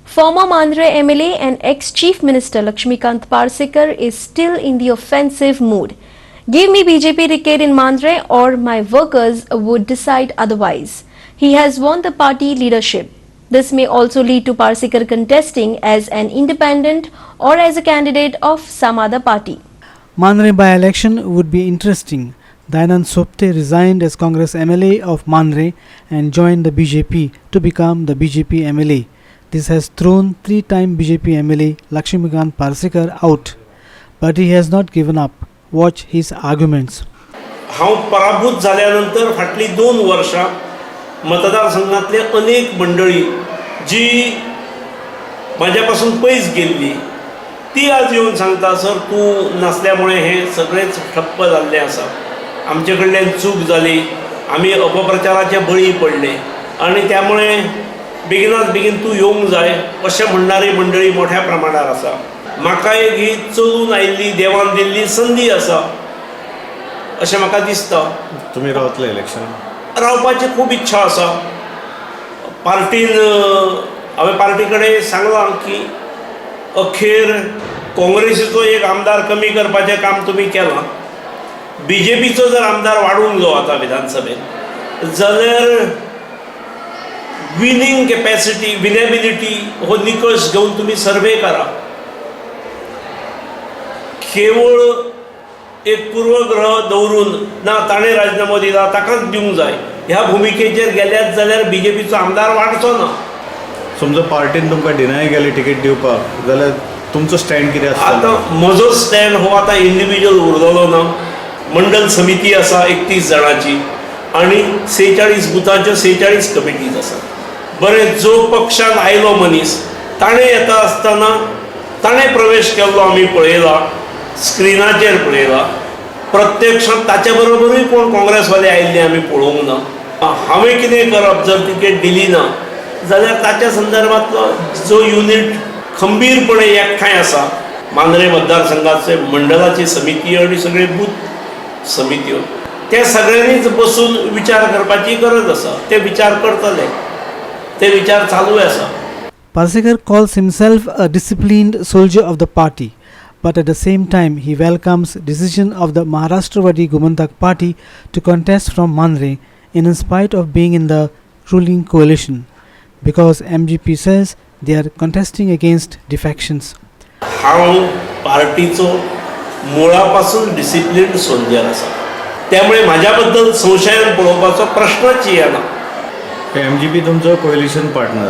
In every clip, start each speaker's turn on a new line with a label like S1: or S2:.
S1: Former Mandre MLA and ex-Chief Minister Lakshmikant Parsekar is still in the offensive mood. Give me BJP ticket in Mandre or my workers would decide otherwise. He has won the party leadership. This may also lead to Parsekar contesting as an independent or as a candidate of some other party.
S2: Mandre by-election would be interesting. Dayanand Sopte resigned as Congress MLA of Mandre and joined the BJP to become the BJP MLA. This has thrown three-time BJP MLA Lakshmikant Parsekar out. But he has not given up. Watch his arguments.
S3: हांव पराभूत झाल्यानंतर फाटली 2 वर्षां मतदारसंघातले अनेक मंडळी जी माझ्यापासून पयस गेल्ली ती आज येवन सांगता सर तूं नासल्यामुळे हे सगळेच ठप्प जाल्लें आसा. आमचे कडल्यान चूक जाली, आमी अपप्रचाराचे बळी पडले आणि त्यामुळे बेगिनाच बेगीन तूं येवंक जाय अशें म्हणणारी मंडळी मोठ्या प्रमाणात आसा. म्हाका एक ही चलून आयिल्ली देवान दिल्ली संदी आसा अशें म्हाका दिसता.
S4: तुमी रावतले इलेक्शन?
S3: रावपाची खूब इच्छा आसा. पार्टीन हांवें पार्टी कडेन सांगलां की अखेर काँग्रेसीचो एक आमदार कमी करपाचें काम तुमी केलां. BJPचो जर आमदार वाडूंक जाय आता विधानसभेत जाल्यार विनिंग कॅपॅसिटी विनेबिलिटी हो निकश घेवन तुमी सर्वे करा. केवळ एक पूर्वग्रह दवरून ना ताणें राजीनामो दिला ताकाच दिवंक जाय ह्या भुमिकेचेर गेल्यात जाल्यार BJPचो आमदार वाडचो ना.
S4: समजा पार्टीन तुमकां डिनाय केली टिकेट दिवपाक जाल्यार तुमचो स्टँड कितें आसता?
S3: आतां म्हजो स्टँड हो आतां इंडिविज्युअल उरलेलो ना. मंडल समिती आसा 31 जाणांची आनी 46 बुथांच्यो 46 कमिटीज आसा. बरें जो पक्षान आयलो मनीस ताणें येता आसतना ताणें प्रवेश केल्लो आमी पळयला, स्क्रिनाचेर पळयला. प्रत्यक्षांत ताचे बरोबरूय कोण काँग्रेसवाले आयिल्ले आमी पळोवंक ना. हांवें कितें करप जर तिकेट दिली ना जाल्यार ताच्या संदर्भांतलो जो युनिट खंबीरपणे एकठांय आसा मांद्रे मतदारसंघाचे मंडलाची समिती आनी सगळे बूथ समित्यो त्या सगळ्यांनीच बसून विचार करपाची गरज आसा. ते विचार करतले, ते विचार चालू आसा.
S2: Parsekar calls himself a disciplined soldier of the party, but at the same time he welcomes decision of the Maharashtrawaadi Gomantak party to contest from Mandre in spite of being in the ruling coalition, because MGP says they are contesting against defections.
S3: हांव पार्टीचो मुळापासून disciplined soldier आसा, त्यामुळे म्हाज्या बद्दल संशयान पळोवपाचो प्रश्नच येना.
S4: MGP तुमचो कोएलिशन पार्टनर,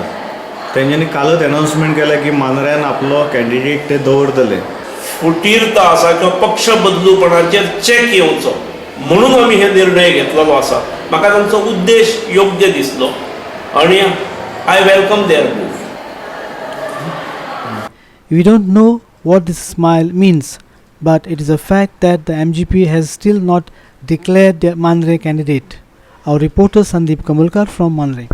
S4: तेंच्यांनी कालच अनाउन्समेंट केला की मांद्र्यान आपलो कॅन्डिडेट ते दवरतले.
S3: फुटीरता आसा किंवा पक्ष बदलूपणाचेर चॅक येवचो म्हणून आमी हे निर्णय घेतलेलो आसा. म्हाका तांचो उद्देश योग्य दिसलो आनी I welcome their move.
S2: We don't know what this smile means, but it is a fact that the MGP has still not declared their Mandre candidate. Our reporter Sandeep Kamulkar from Mandre.